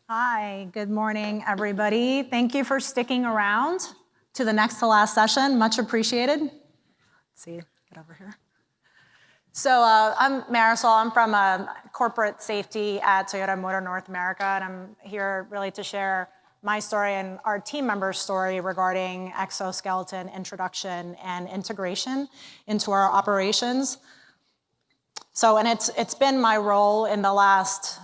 Hi, good morning, everybody. Thank you for sticking around to the next to last session. Much appreciated. Let's see, get over here. So I'm Marisol. I'm from corporate safety at Toyota Motor North America, and I'm here really to share my story and our team member's story regarding exoskeleton introduction and integration into our operations. So, and it's been my role in the last,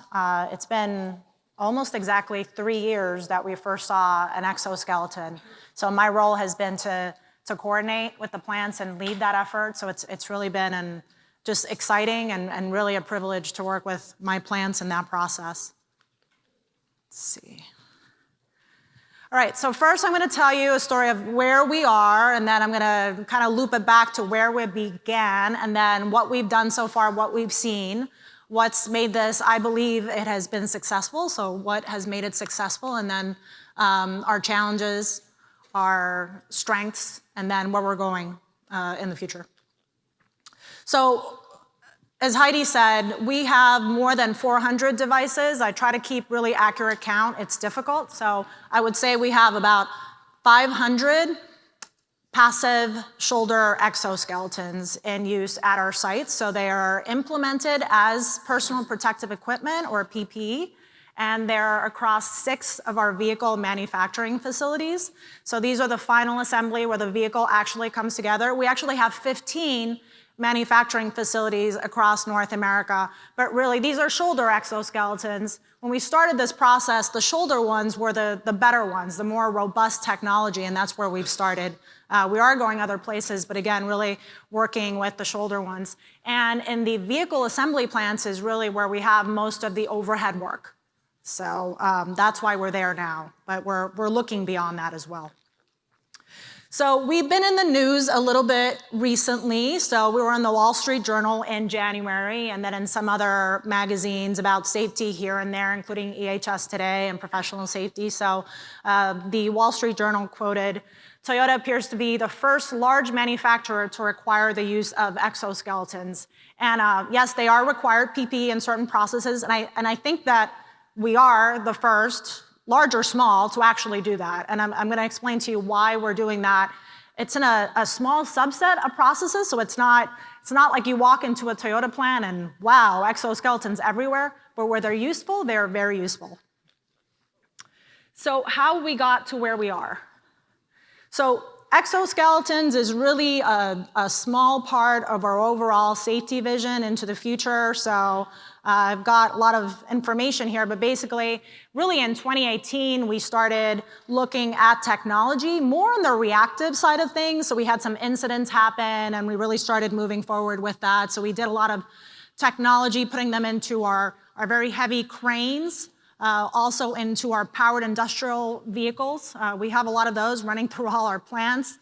it's been almost exactly 3 years that we first saw an exoskeleton. So my role has been to coordinate with the plants and lead that effort. So it's really been just exciting and really a privilege to work with my plants in that process. Let's see. All right, so first I'm going to tell you a story of where we are, and then I'm going to kind of loop it back to where we began, and then what we've done so far, what we've seen, what's made this, I believe it has been successful, so what has made it successful, and then our challenges, our strengths, and then where we're going in the future. So, as Heidi said, we have more than 400 devices. I try to keep really accurate count. It's difficult. So I would say we have about 500 passive shoulder exoskeletons in use at our sites. So they are implemented as personal protective equipment or PPE, and they're across 6 of our vehicle manufacturing facilities. So these are the final assembly where the vehicle actually comes together. We actually have 15 manufacturing facilities across North America, but really these are shoulder exoskeletons. When we started this process, the shoulder ones were the better ones, the more robust technology, and that's where we've started. We are going other places, but again, really working with the shoulder ones. And in the vehicle assembly plants is really where we have most of the overhead work. So that's why we're there now, but we're looking beyond that as well. So we've been in the news a little bit recently. So we were in the Wall Street Journal in January, and then in some other magazines about safety here and there, including EHS Today and Professional Safety. So the Wall Street Journal quoted, "Toyota appears to be the first large manufacturer to require the use of exoskeletons." And yes, they are required PPE in certain processes, and I think that we are the first, large or small, to actually do that. And I'm going to explain to you why we're doing that. It's in a small subset of processes, so it's not like you walk into a Toyota plant and wow, exoskeletons everywhere, but where they're useful, they're very useful. So how we got to where we are. So exoskeletons is really a small part of our overall safety vision into the future. So I've got a lot of information here, but basically, really in 2018, we started looking at technology more on the reactive side of things. So we had some incidents happen, and we really started moving forward with that. So we did a lot of technology, putting them into our very heavy cranes, also into our powered industrial vehicles. We have a lot of those running through all our plants.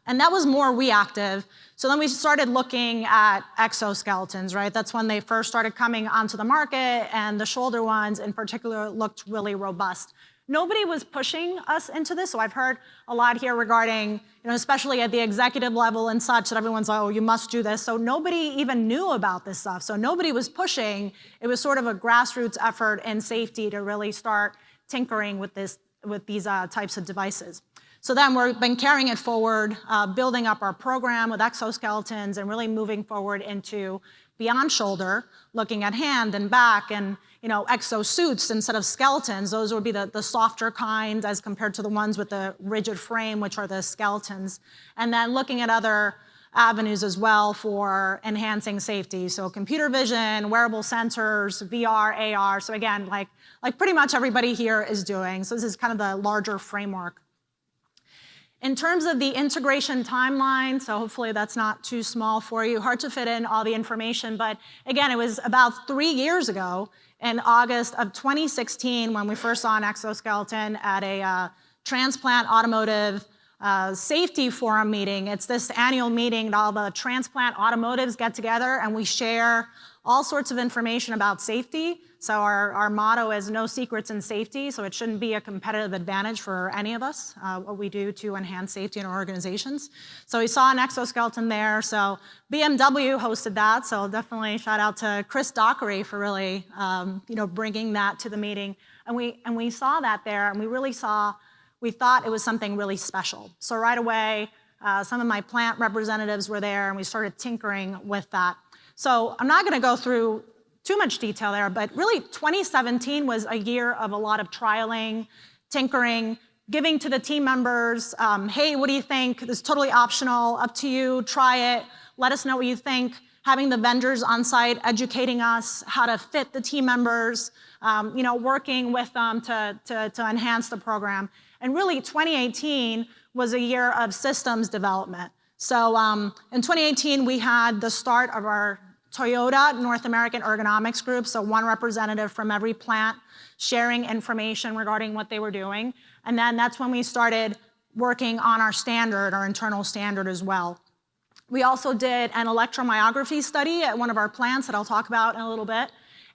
And that was more reactive. So then we started looking at exoskeletons, right? That's when they first started coming onto the market, and the shoulder ones in particular looked really robust. Nobody was pushing us into this, so I've heard a lot here regarding, especially at the executive level and such, that everyone's like, oh, you must do this. So nobody even knew about this stuff. So nobody was pushing. It was sort of a grassroots effort in safety to really start tinkering with these types of devices. So then we've been carrying it forward, building up our program with exoskeletons and really moving forward into beyond shoulder, looking at hand and back and exosuits instead of skeletons. Those would be the softer kind as compared to the ones with the rigid frame, which are the skeletons. And then looking at other avenues as well for enhancing safety. So computer vision, wearable sensors, VR, AR. So again, like pretty much everybody here is doing. So this is kind of the larger framework. In terms of the integration timeline, so hopefully that's not too small for you, hard to fit in all the information, but again, it was about 3 years ago in August of 2016 when we first saw an exoskeleton at a transplant automotive safety forum meeting. It's this annual meeting that all the transplant automotives get together and we share all sorts of information about safety. So our motto is no secrets in safety, so it shouldn't be a competitive advantage for any of us, what we do to enhance safety in our organizations. So we saw an exoskeleton there, so BMW hosted that, so definitely shout out to Chris Dockery for really bringing that to the meeting. And we saw that there, and we thought it was something really special. So right away, some of my plant representatives were there, and we started tinkering with that. So I'm not gonna go through too much detail there, but really 2017 was a year of a lot of trialing, tinkering, giving to the team members, hey, what do you think? This is totally optional, up to you, try it, let us know what you think. Having the vendors on site educating us how to fit the team members, working with them to enhance the program. And really 2018 was a year of systems development. So in 2018, we had the start of our Toyota North American Ergonomics group, so one representative from every plant sharing information regarding what they were doing. And then that's when we started working on our standard, our internal standard as well. We also did an electromyography study at one of our plants that I'll talk about in a little bit.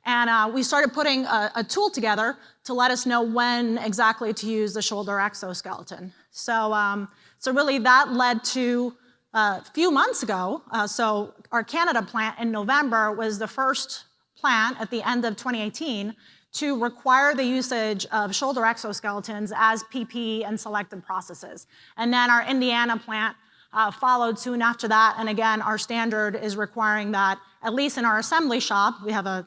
And we started putting a tool together to let us know when exactly to use the shoulder exoskeleton. So really that led to a few months ago, so our Canada plant in November was the first plant at the end of 2018 to require the usage of shoulder exoskeletons as PP and selected processes. And then our Indiana plant followed soon after that, and again, our standard is requiring that, at least in our assembly shop, we have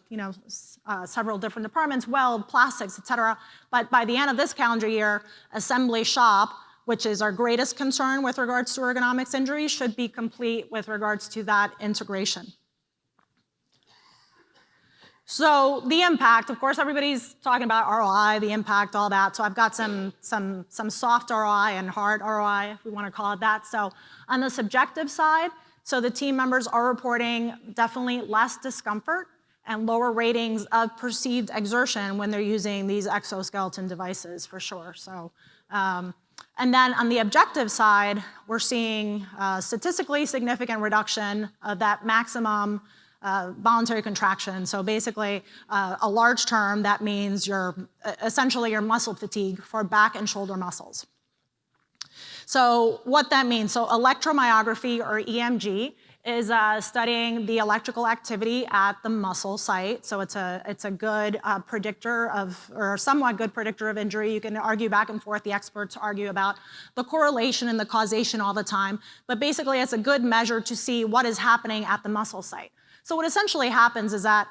several different departments, weld, plastics, et cetera, but by the end of this calendar year, assembly shop, which is our greatest concern with regards to ergonomics injuries, should be complete with regards to that integration. So the impact, of course, everybody's talking about ROI, the impact, all that. So I've got some soft ROI and hard ROI, if we want to call it that. So on the subjective side, so the team members are reporting definitely less discomfort and lower ratings of perceived exertion when they're using these exoskeleton devices, for sure. So. And then on the objective side, we're seeing statistically significant reduction of that maximum voluntary contraction. So basically, a large term, that means essentially your muscle fatigue for back and shoulder muscles. So what that means, so electromyography or EMG is studying the electrical activity at the muscle site. So it's a good predictor of, or somewhat good predictor of injury. You can argue back and forth. The experts argue about the correlation and the causation all the time. But basically, it's a good measure to see what is happening at the muscle site. So what essentially happens is that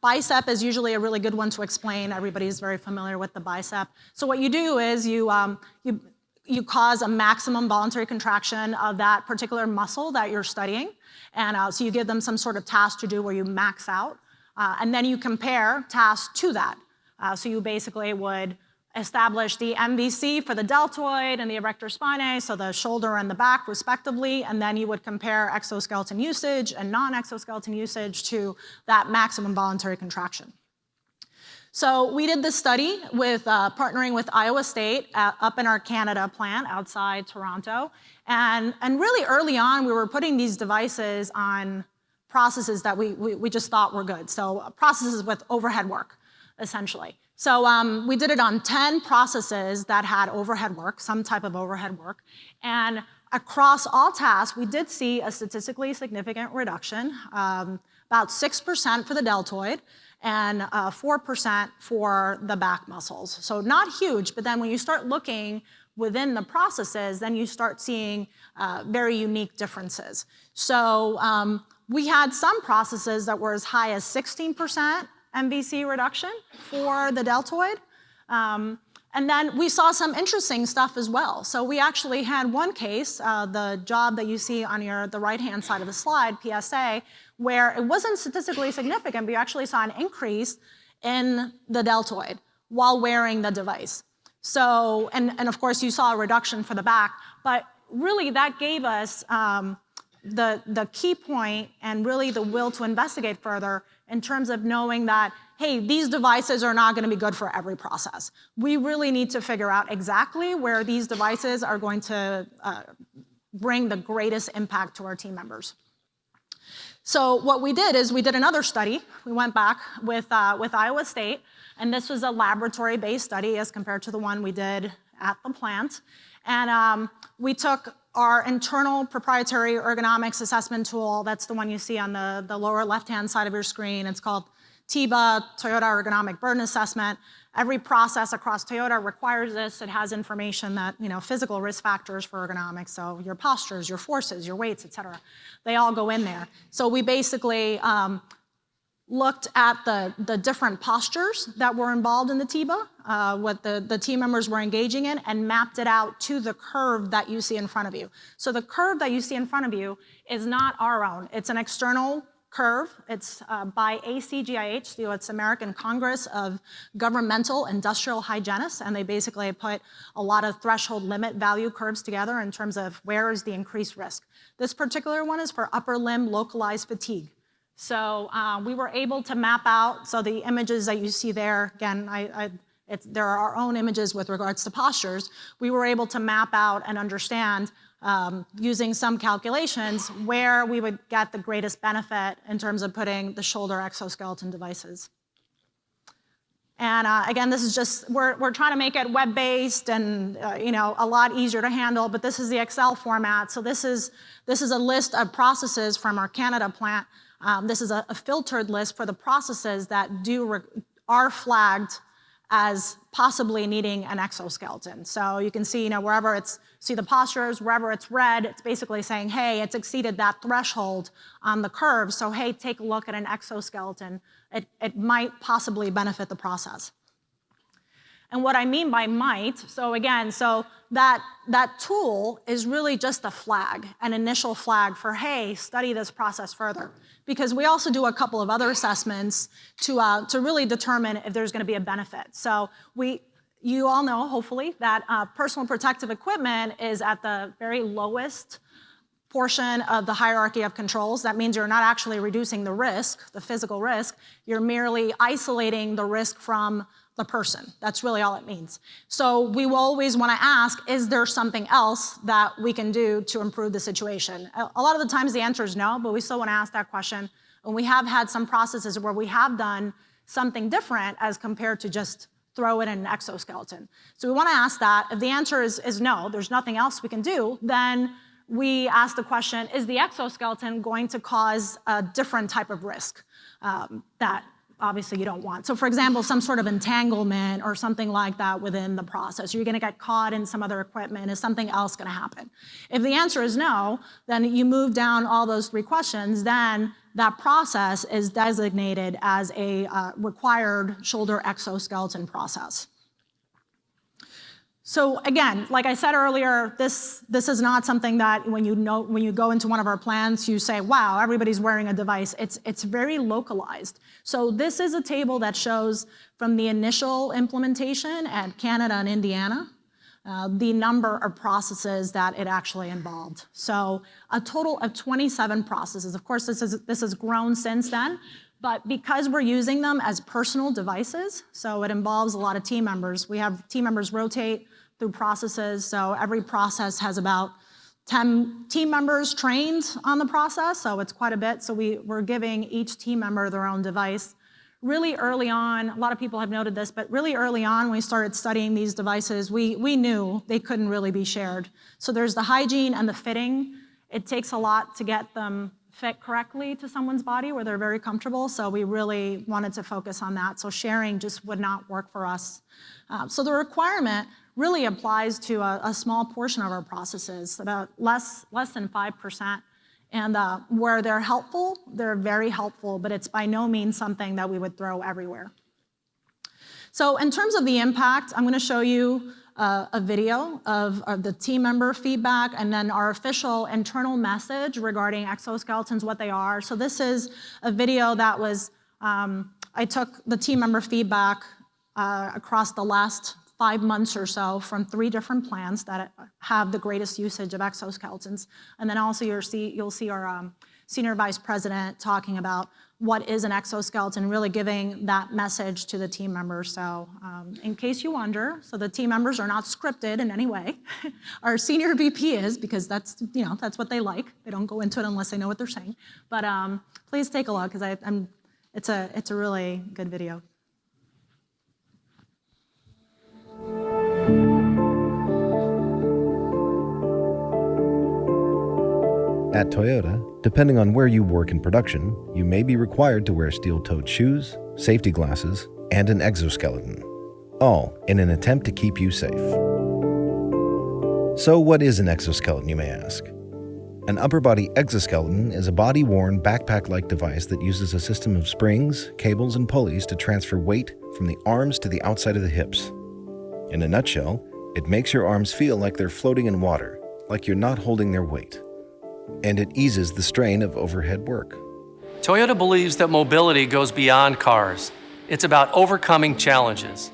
bicep is usually a really good one to explain. Everybody's very familiar with the bicep. So what you do is you cause a maximum voluntary contraction of that particular muscle that you're studying. And so you give them some sort of task to do where you max out. And then you compare tasks to that. So you basically would establish the MVC for the deltoid and the erector spinae, so the shoulder and the back respectively, and then you would compare exoskeleton usage and non-exoskeleton usage to that maximum voluntary contraction. So we did this study with partnering with Iowa State up in our Canada plant outside Toronto. And really early on, we were putting these devices on processes that we just thought were good. So processes with overhead work, essentially. So we did it on 10 processes that had overhead work, some type of overhead work. And across all tasks, we did see a statistically significant reduction, about 6% for the deltoid, and 4% for the back muscles. So not huge, but then when you start looking within the processes, then you start seeing very unique differences. So we had some processes that were as high as 16% MVC reduction for the deltoid. And then we saw some interesting stuff as well. So we actually had one case, the job that you see on the right-hand side of the slide, PSA, where it wasn't statistically significant, but you actually saw an increase in the deltoid while wearing the device. So, and of course you saw a reduction for the back, but really that gave us the key point and really the will to investigate further in terms of knowing that hey, these devices are not gonna be good for every process. We really need to figure out exactly where these devices are going to bring the greatest impact to our team members. So what we did is we did another study. We went back with Iowa State, and this was a laboratory-based study as compared to the one we did at the plant. And we took our internal proprietary ergonomics assessment tool. That's the one you see on the lower left-hand side of your screen. It's called TIBA, Toyota Ergonomic Burden Assessment. Every process across Toyota requires this. It has information that, physical risk factors for ergonomics, so your postures, your forces, your weights, et cetera. They all go in there. So we basically looked at the different postures that were involved in the TIBA, what the team members were engaging in, and mapped it out to the curve that you see in front of you. So the curve that you see in front of you is not our own. It's an external curve. It's by ACGIH, so it's American Congress of Governmental Industrial Hygienists, and they basically put a lot of threshold limit value curves together in terms of where is the increased risk. This particular one is for upper limb localized fatigue. So we were able to map out, so the images that you see there, again, there are our own images with regards to postures. We were able to map out and understand, using some calculations, where we would get the greatest benefit in terms of putting the shoulder exoskeleton devices. And again, this is just, we're trying to make it web-based and a lot easier to handle, but this is the Excel format. So this is a list of processes from our Canada plant. This is a filtered list for the processes that are flagged as possibly needing an exoskeleton. So you can see, wherever see the postures, wherever it's red, it's basically saying, hey, it's exceeded that threshold on the curve, so hey, take a look at an exoskeleton. It might possibly benefit the process. And what I mean by might, so again, that tool is really just a flag, an initial flag for, hey, study this process further. Because we also do a couple of other assessments to really determine if there's gonna be a benefit. So you all know, hopefully, that personal protective equipment is at the very lowest portion of the hierarchy of controls. That means you're not actually reducing the risk, the physical risk, you're merely isolating the risk from the person. That's really all it means. So we will always want to ask, is there something else that we can do to improve the situation? A lot of the times the answer is no, but we still want to ask that question. And we have had some processes where we have done something different as compared to just throw in an exoskeleton. So we want to ask that. If the answer is no, there's nothing else we can do, then we ask the question, is the exoskeleton going to cause a different type of risk that obviously you don't want? So for example, some sort of entanglement or something like that within the process. You're gonna get caught in some other equipment. Is something else gonna happen? If the answer is no, then you move down all those three questions, then that process is designated as a required shoulder exoskeleton process. So again, like I said earlier, this is not something that when you go into one of our plants, you say, wow, everybody's wearing a device. It's very localized. So this is a table that shows from the initial implementation at Canada and Indiana, the number of processes that it actually involved. So a total of 27 processes. Of course, this has grown since then. But because we're using them as personal devices, so it involves a lot of team members. We have team members rotate through processes, so every process has about 10 team members trained on the process, so it's quite a bit. So we're giving each team member their own device. Really early on, a lot of people have noted this, but really early on when we started studying these devices, we knew they couldn't really be shared. So there's the hygiene and the fitting. It takes a lot to get them fit correctly to someone's body where they're very comfortable, so we really wanted to focus on that. So sharing just would not work for us. So the requirement really applies to a small portion of our processes, about less than 5%. And where they're helpful, they're very helpful, but it's by no means something that we would throw everywhere. So in terms of the impact, I'm gonna show you a video of the team member feedback and then our official internal message regarding exoskeletons, what they are. So this is a video that was, I took the team member feedback across the last 5 months or so from 3 different plants that have the greatest usage of exoskeletons. And then also you'll see our Senior Vice President talking about what is an exoskeleton, really giving that message to the team members. So in case you wonder, so the team members are not scripted in any way. Our senior VP is, because that's what they like. They don't go into it unless they know what they're saying. But please take a look, because it's a really good video. At Toyota, depending on where you work in production, you may be required to wear steel-toed shoes, safety glasses, and an exoskeleton, all in an attempt to keep you safe. So what is an exoskeleton, you may ask? An upper-body exoskeleton is a body-worn, backpack-like device that uses a system of springs, cables, and pulleys to transfer weight from the arms to the outside of the hips. In a nutshell, it makes your arms feel like they're floating in water, like you're not holding their weight. And it eases the strain of overhead work. Toyota believes that mobility goes beyond cars. It's about overcoming challenges.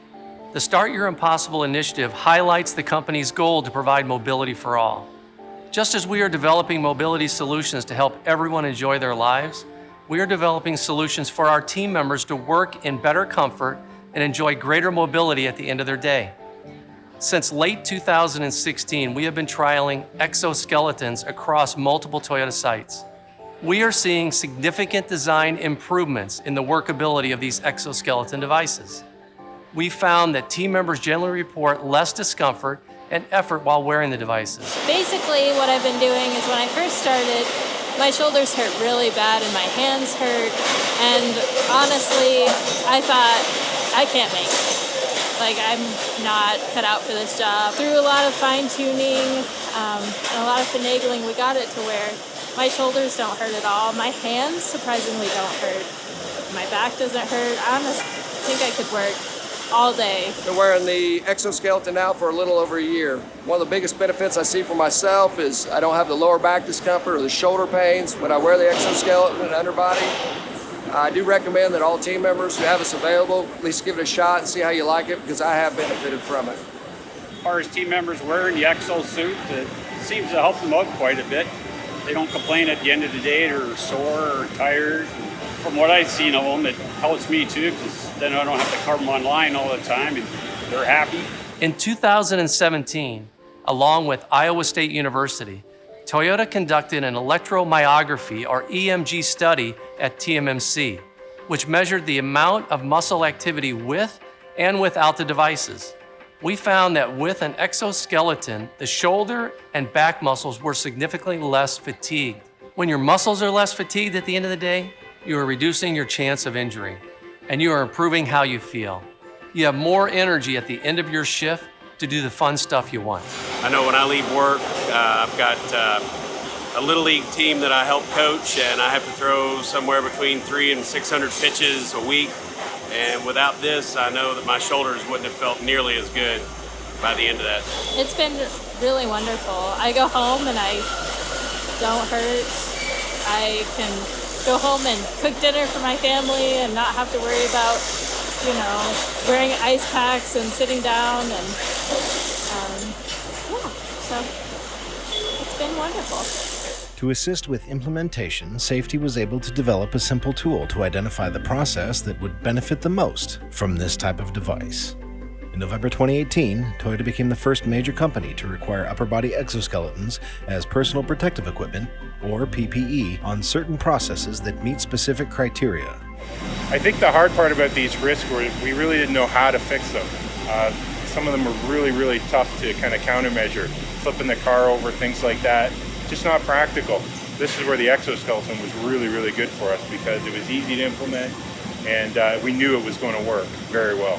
The Start Your Impossible initiative highlights the company's goal to provide mobility for all. Just as we are developing mobility solutions to help everyone enjoy their lives, we are developing solutions for our team members to work in better comfort and enjoy greater mobility at the end of their day. Since late 2016, we have been trialing exoskeletons across multiple Toyota sites. We are seeing significant design improvements in the workability of these exoskeleton devices. We found that team members generally report less discomfort and effort while wearing the devices. Basically, what I've been doing is when I first started, my shoulders hurt really bad and my hands hurt. And honestly, I thought, I can't make it. Like, I'm not cut out for this job. Through a lot of fine-tuning and a lot of finagling, we got it to where my shoulders don't hurt at all. My hands surprisingly don't hurt. My back doesn't hurt. I honestly think I could work all day. Been wearing the exoskeleton now for a little over a year. One of the biggest benefits I see for myself is I don't have the lower back discomfort or the shoulder pains when I wear the exoskeleton and underbody. I do recommend that all team members who have this available at least give it a shot and see how you like it, because I have benefited from it. As far as team members wearing the exo suit, it seems to help them out quite a bit. They don't complain at the end of the day they're sore or tired. From what I've seen of them, it helps me too, because then I don't have to cover them online all the time, and they're happy. In 2017, along with Iowa State University, Toyota conducted an electromyography or EMG study at TMMC, which measured the amount of muscle activity with and without the devices. We found that with an exoskeleton, the shoulder and back muscles were significantly less fatigued. When your muscles are less fatigued at the end of the day, you are reducing your chance of injury, and you are improving how you feel. You have more energy at the end of your shift to do the fun stuff you want. I know when I leave work, I've got a little league team that I help coach, and I have to throw somewhere between 300 and 600 pitches a week. And without this, I know that my shoulders wouldn't have felt nearly as good by the end of that. It's been really wonderful. I go home and I don't hurt. I can go home and cook dinner for my family and not have to worry about, wearing ice packs and sitting down, and so it's been wonderful. To assist with implementation, Safety was able to develop a simple tool to identify the process that would benefit the most from this type of device. In November 2018, Toyota became the first major company to require upper body exoskeletons as personal protective equipment, or PPE, on certain processes that meet specific criteria. I think the hard part about these risks were we really didn't know how to fix them. Some of them were really, really tough to kind of countermeasure. Flipping the car over, things like that, just not practical. This is where the exoskeleton was really, really good for us, because it was easy to implement and we knew it was going to work very well.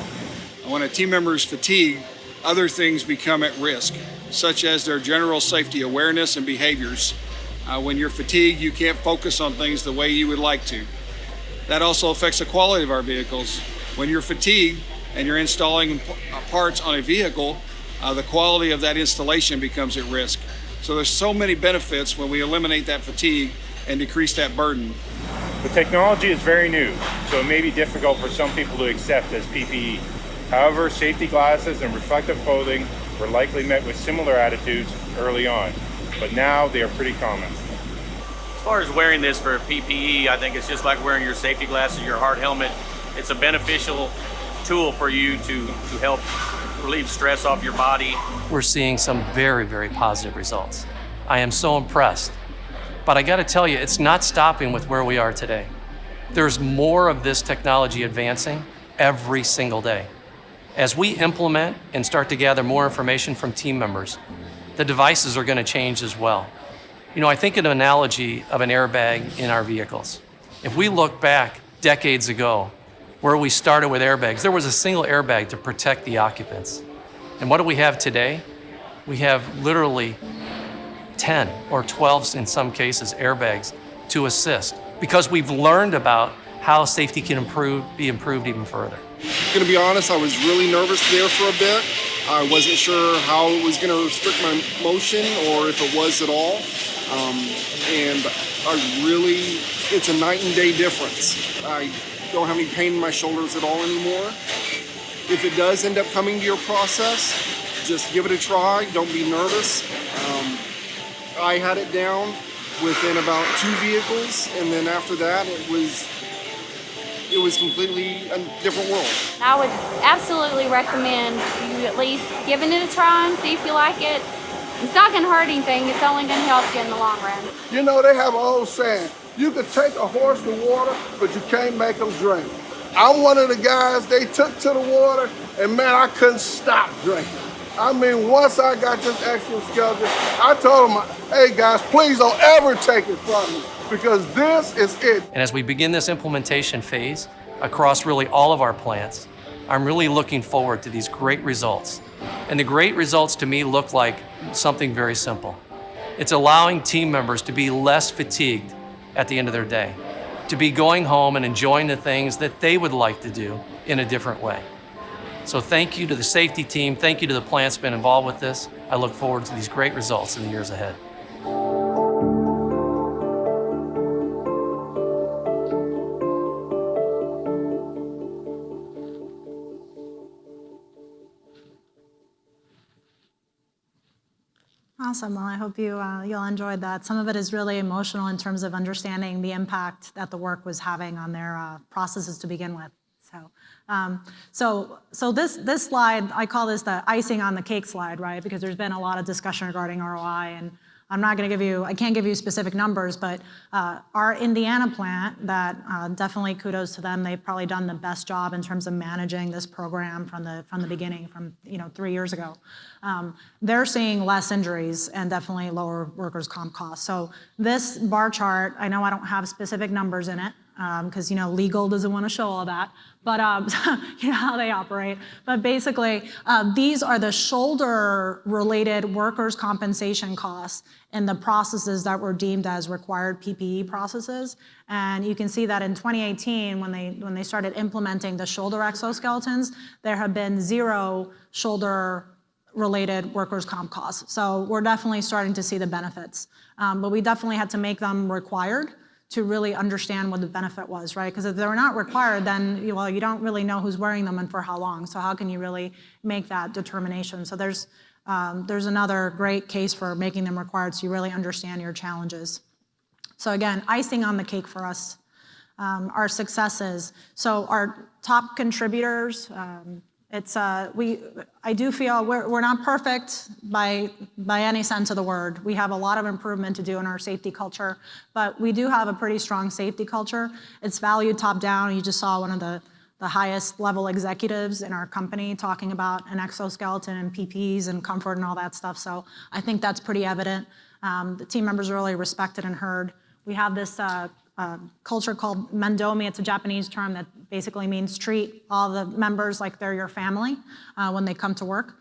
When a team member is fatigued, other things become at risk, such as their general safety awareness and behaviors. When you're fatigued, you can't focus on things the way you would like to. That also affects the quality of our vehicles. When you're fatigued and you're installing parts on a vehicle, the quality of that installation becomes at risk. So there's so many benefits when we eliminate that fatigue and decrease that burden. The technology is very new, so it may be difficult for some people to accept as PPE. However, safety glasses and reflective clothing were likely met with similar attitudes early on, but now they are pretty common. far as wearing this for PPE, I think it's just like wearing your safety glasses, your hard helmet. It's a beneficial tool for you to help relieve stress off your body. We're seeing some very, very positive results. I am so impressed. But I gotta tell you, it's not stopping with where we are today. There's more of this technology advancing every single day. As we implement and start to gather more information from team members, the devices are gonna change as well. You know, I think an analogy of an airbag in our vehicles. If we look back decades ago, where we started with airbags, there was a single airbag to protect the occupants. And what do we have today? We have literally 10 or 12 in some cases airbags to assist, because we've learned about how safety can be improved even further. Gonna be honest, I was really nervous there for a bit. I wasn't sure how it was gonna restrict my motion or if it was at all. And it's a night and day difference. I don't have any pain in my shoulders at all anymore. If it does end up coming to your process, just give it a try, don't be nervous. I had it down within about 2 vehicles, and then after that, it was completely a different world. I would absolutely recommend you at least giving it a try and see if you like it. It's not going to hurt anything. It's only going to help you in the long run. You know, they have an old saying, you could take a horse to water, but you can't make them drink. I'm one of the guys they took to the water, and man, I couldn't stop drinking. I mean, once I got this exoskeleton, I told them, hey guys, please don't ever take it from me, because this is it. And as we begin this implementation phase across really all of our plants, I'm really looking forward to these great results. And the great results to me look like something very simple. It's allowing team members to be less fatigued at the end of their day, to be going home and enjoying the things that they would like to do in a different way. So thank you to the safety team, thank you to the plants been involved with this. I look forward to these great results in the years ahead. Awesome. Well, I hope you'll enjoy that. Some of it is really emotional in terms of understanding the impact that the work was having on their processes to begin with. So this slide, I call this the icing on the cake slide, right? Because there's been a lot of discussion regarding ROI, and I can't give you specific numbers, but our Indiana plant, that definitely kudos to them. They've probably done the best job in terms of managing this program from the beginning, from 3 years ago. They're seeing less injuries and definitely lower workers' comp costs. So this bar chart, I know I don't have specific numbers in it, because legal doesn't want to show all that, but you know how they operate. But basically, these are the shoulder-related workers' compensation costs in the processes that were deemed as required PPE processes. And you can see that in 2018, when they started implementing the shoulder exoskeletons, there have been 0 shoulder-related workers' comp costs. So we're definitely starting to see the benefits. But we definitely had to make them required to really understand what the benefit was, right? Because if they're not required, then you don't really know who's wearing them and for how long. So how can you really make that determination? So there's another great case for making them required, so you really understand your challenges. So again, icing on the cake for us, our successes. So our top contributors, I do feel we're not perfect by any sense of the word. We have a lot of improvement to do in our safety culture, but we do have a pretty strong safety culture. It's valued top down. You just saw one of the highest level executives in our company talking about an exoskeleton and PPEs and comfort and all that stuff. So I think that's pretty evident. The team members are really respected and heard. We have this culture called Mendomi. It's a Japanese term that basically means treat all the members like they're your family when they come to work.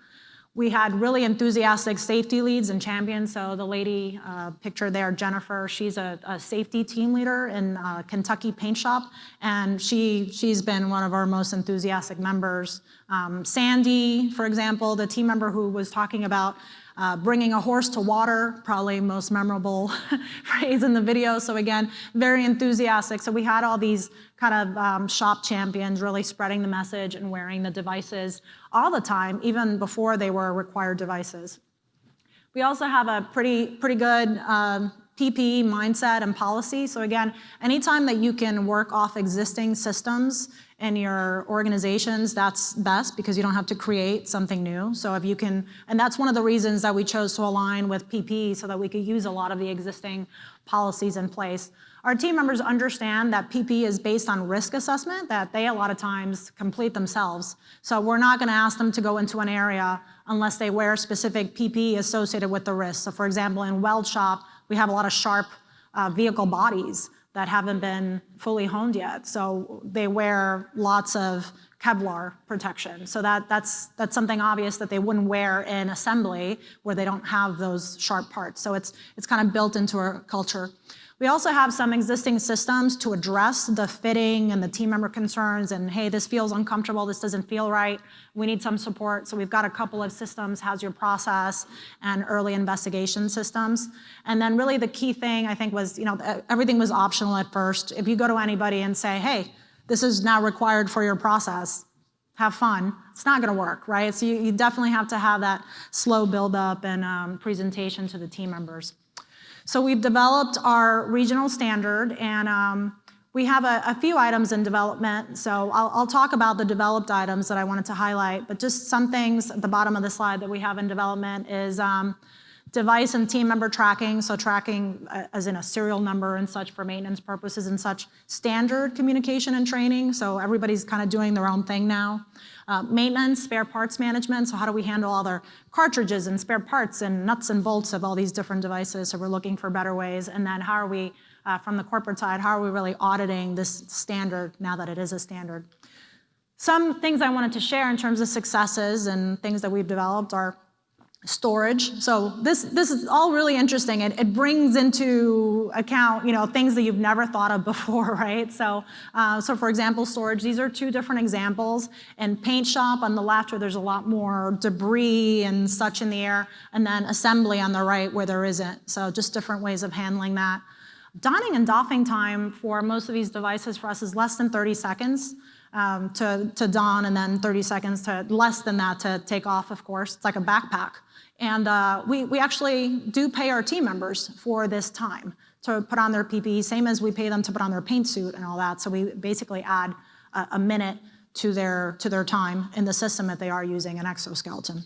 We had really enthusiastic safety leads and champions. So the lady pictured there, Jennifer, she's a safety team leader in Kentucky Paint Shop, and she's been one of our most enthusiastic members. Sandy, for example, the team member who was talking about bringing a horse to water, probably most memorable phrase in the video. So again, very enthusiastic. So we had all these kind of shop champions really spreading the message and wearing the devices all the time, even before they were required devices. We also have a pretty good PPE mindset and policy. So again, anytime that you can work off existing systems in your organizations, that's best because you don't have to create something new. So if you can, and that's one of the reasons that we chose to align with PPE so that we could use a lot of the existing policies in place. Our team members understand that PPE is based on risk assessment that they a lot of times complete themselves. So we're not gonna ask them to go into an area unless they wear specific PPE associated with the risk. So for example, in weld shop, we have a lot of sharp vehicle bodies that haven't been fully honed yet. So they wear lots of Kevlar protection. So that's something obvious that they wouldn't wear in assembly where they don't have those sharp parts. So it's kind of built into our culture. We also have some existing systems to address the fitting and the team member concerns and, hey, this feels uncomfortable, this doesn't feel right, we need some support. So we've got a couple of systems, how's your process, and early investigation systems. And then really the key thing I think was, everything was optional at first. If you go to anybody and say, hey, this is now required for your process, have fun, it's not gonna work, right? So you definitely have to have that slow build-up and presentation to the team members. So we've developed our regional standard, and we have a few items in development. So I'll talk about the developed items that I wanted to highlight, but just some things at the bottom of the slide that we have in development is device and team member tracking, so tracking as in a serial number and such for maintenance purposes and such, standard communication and training, so everybody's kind of doing their own thing now. Maintenance, spare parts management, so how do we handle all their cartridges and spare parts and nuts and bolts of all these different devices, so we're looking for better ways. And then how are we, from the corporate side, how are we really auditing this standard now that it is a standard? Some things I wanted to share in terms of successes and things that we've developed are storage. So this is all really interesting. It brings into account, things that you've never thought of before, right? So for example, storage, these are two different examples. In paint shop on the left where there's a lot more debris and such in the air, and then assembly on the right where there isn't. So just different ways of handling that. Donning and doffing time for most of these devices for us is less than 30 seconds. To don, and then 30 seconds to less than that to take off, of course. It's like a backpack. And we actually do pay our team members for this time to put on their PPE, same as we pay them to put on their paint suit and all that. So we basically add a minute to their time in the system if they are using an exoskeleton.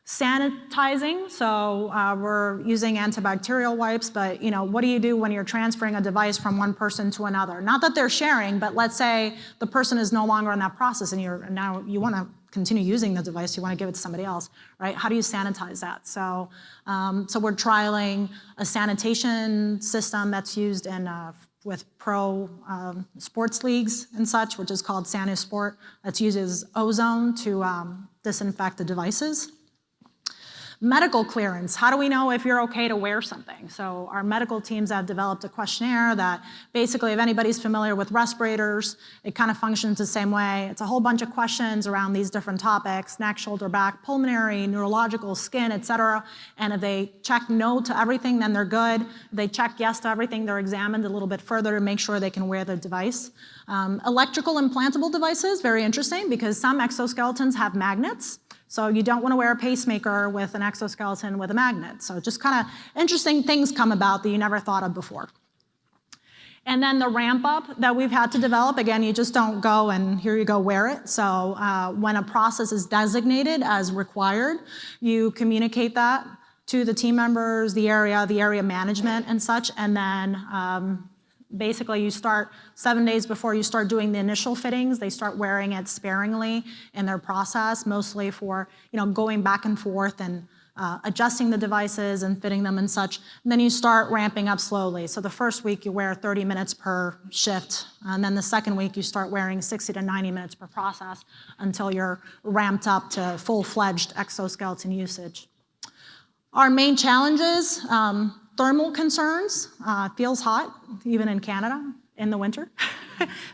Sanitizing, so we're using antibacterial wipes, but what do you do when you're transferring a device from one person to another? Not that they're sharing, but let's say the person is no longer in that process and now you want to continue using the device, you want to give it to somebody else, right? How do you sanitize that? So we're trialing a sanitation system that's used in with pro sports leagues and such, which is called Sanisport. That uses ozone to disinfect the devices. Medical clearance, how do we know if you're okay to wear something? So our medical teams have developed a questionnaire that basically, if anybody's familiar with respirators, it kind of functions the same way. It's a whole bunch of questions around these different topics, neck, shoulder, back, pulmonary, neurological, skin, et cetera. And if they check no to everything, then they're good. If they check yes to everything, they're examined a little bit further to make sure they can wear the device. Electrical implantable devices, very interesting because some exoskeletons have magnets. So you don't want to wear a pacemaker with an exoskeleton with a magnet. So just kind of interesting things come about that you never thought of before. And then the Rampup that we've had to develop, again, you just don't go and here you go, wear it. So when a process is designated as required, you communicate that to the team members, the area management and such, and then basically you start 7 days before you start doing the initial fittings, they start wearing it sparingly in their process, mostly for going back and forth and adjusting the devices and fitting them and such. And then you start ramping up slowly. So the first week you wear 30 minutes per shift, and then the second week you start wearing 60 to 90 minutes per process until you're ramped up to full-fledged exoskeleton usage. Our main challenges, thermal concerns, feels hot, even in Canada in the winter.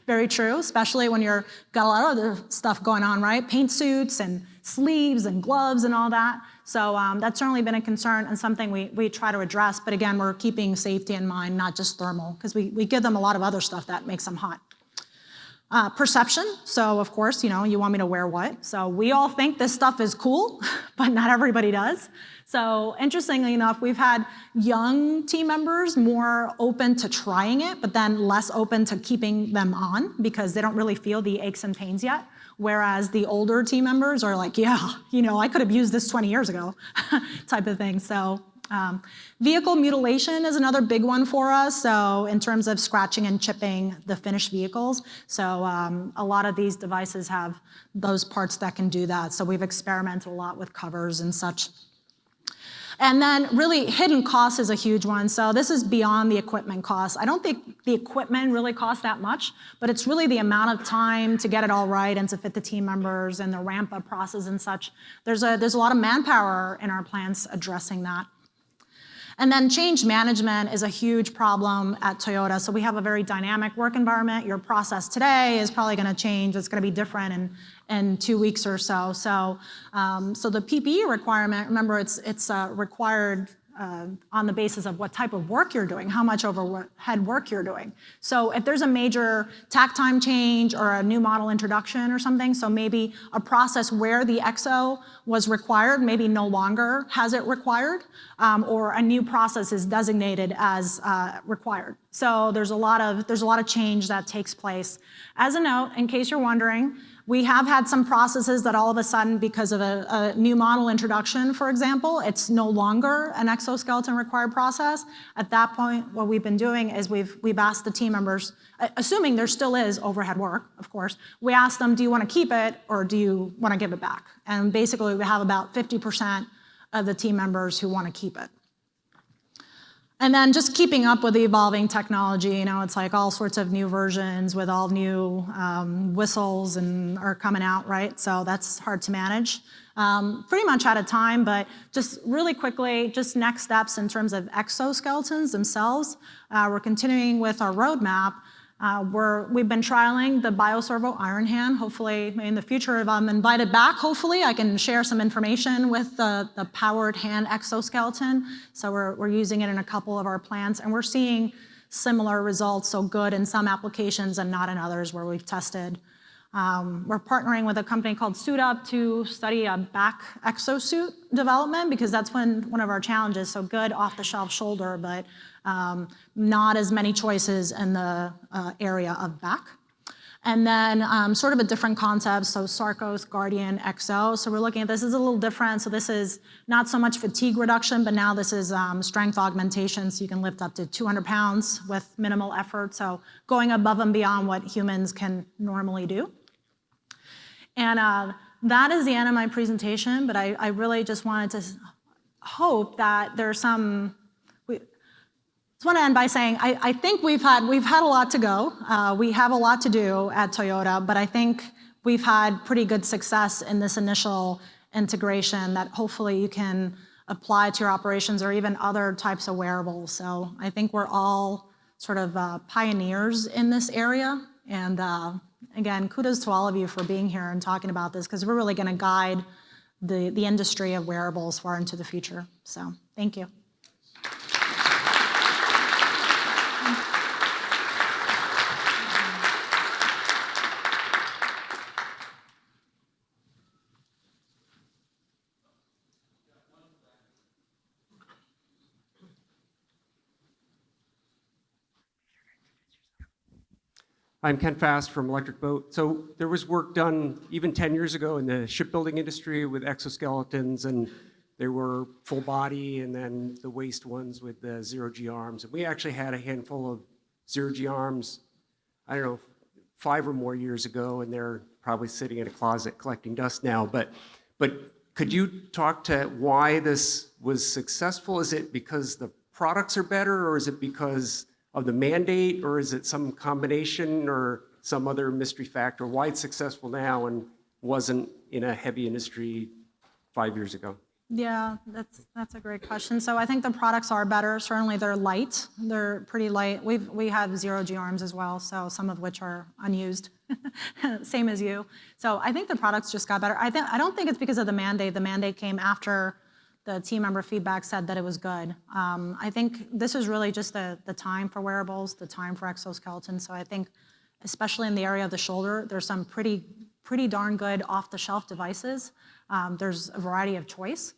Very true, especially when you're got a lot of other stuff going on, right? Paint suits and sleeves and gloves and all that. So that's certainly been a concern and something we try to address. But again, we're keeping safety in mind, not just thermal, because we give them a lot of other stuff that makes them hot. Perception, so of course, you want me to wear what? So we all think this stuff is cool, but not everybody does. So interestingly enough, we've had young team members more open to trying it, but then less open to keeping them on because they don't really feel the aches and pains yet. Whereas the older team members are like, yeah, I could have used this 20 years ago type of thing. So vehicle mutilation is another big one for us. So in terms of scratching and chipping the finished vehicles. So a lot of these devices have those parts that can do that. So we've experimented a lot with covers and such. And then really hidden cost is a huge one. So this is beyond the equipment cost. I don't think the equipment really costs that much, but it's really the amount of time to get it all right and to fit the team members and the ramp-up process and such. There's a lot of manpower in our plants addressing that. And then change management is a huge problem at Toyota. So we have a very dynamic work environment. Your process today is probably going to change. It's going to be different in 2 weeks or so. So the PPE requirement, remember, it's required on the basis of what type of work you're doing, how much overhead work you're doing. So if there's a major tack time change or a new model introduction or something, so maybe a process where the Exo was required, maybe no longer has it required, or a new process is designated as required. So there's a lot of change that takes place. As a note, in case you're wondering, we have had some processes that all of a sudden, because of a new model introduction, for example, it's no longer an exoskeleton required process. At that point, what we've been doing is we've asked the team members, assuming there still is overhead work, of course, we asked them, do you want to keep it or do you want to give it back? And basically we have about 50% of the team members who want to keep it. And then just keeping up with the evolving technology, it's like all sorts of new versions with all new whistles and are coming out, right? So that's hard to manage. Pretty much out of time, but just really quickly, just next steps in terms of exoskeletons themselves. We're continuing with our roadmap. We've been trialing the BioServo Iron Hand. Hopefully, in the future, if I'm invited back, hopefully I can share some information with the powered hand exoskeleton. So we're using it in a couple of our plants, and we're seeing similar results, so good in some applications and not in others where we've tested. We're partnering with a company called SuitUp to study a back exosuit development because that's one of our challenges. So good off-the-shelf shoulder, but not as many choices in the area of back. And then sort of a different concept, so Sarcos Guardian Exo. So we're looking at this is a little different. So this is not so much fatigue reduction, but now this is strength augmentation. So you can lift up to 200 pounds with minimal effort. So going above and beyond what humans can normally do. And that is the end of my presentation, but I really just wanted to hope that there's some. I just want to end by saying I think we've had a lot to go. We have a lot to do at Toyota, but I think we've had pretty good success in this initial integration that hopefully you can apply to your operations or even other types of wearables. So I think we're all sort of pioneers in this area. And again, kudos to all of you for being here and talking about this because we're really going to guide the industry of wearables far into the future. So thank you. I'm Ken Fast from Electric Boat. So there was work done even 10 years ago in the shipbuilding industry with exoskeletons, and there were full body and then the waist ones with the zero-G arms. And we actually had a handful of zero-G arms, I don't know, 5 or more years ago, and they're probably sitting in a closet collecting dust now. But could you talk to why this was successful? Is it because the products are better, or is it because of the mandate, or is it some combination or some other mystery factor? Why it's successful now and wasn't in a heavy industry 5 years ago? Yeah, that's a great question. So I think the products are better. Certainly they're light. They're pretty light. We have zero-G arms as well, so some of which are unused, same as you. So I think the products just got better. I don't think it's because of the mandate. The mandate came after the team member feedback said that it was good. I think this is really just the time for wearables, the time for exoskeletons. So I think, especially in the area of the shoulder, there's some pretty pretty darn good off-the-shelf devices. There's a variety of choice.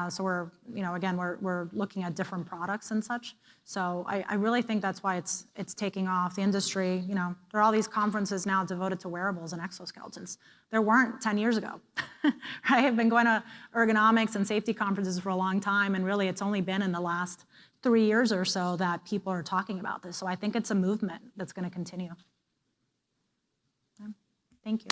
So we're, again, we're looking at different products and such. So I really think that's why it's taking off. The industry, there are all these conferences now devoted to wearables and exoskeletons. There weren't 10 years ago, right? I've been going to ergonomics and safety conferences for a long time, and really it's only been in the last 3 years or so that people are talking about this. So I think it's a movement that's going to continue. Thank you.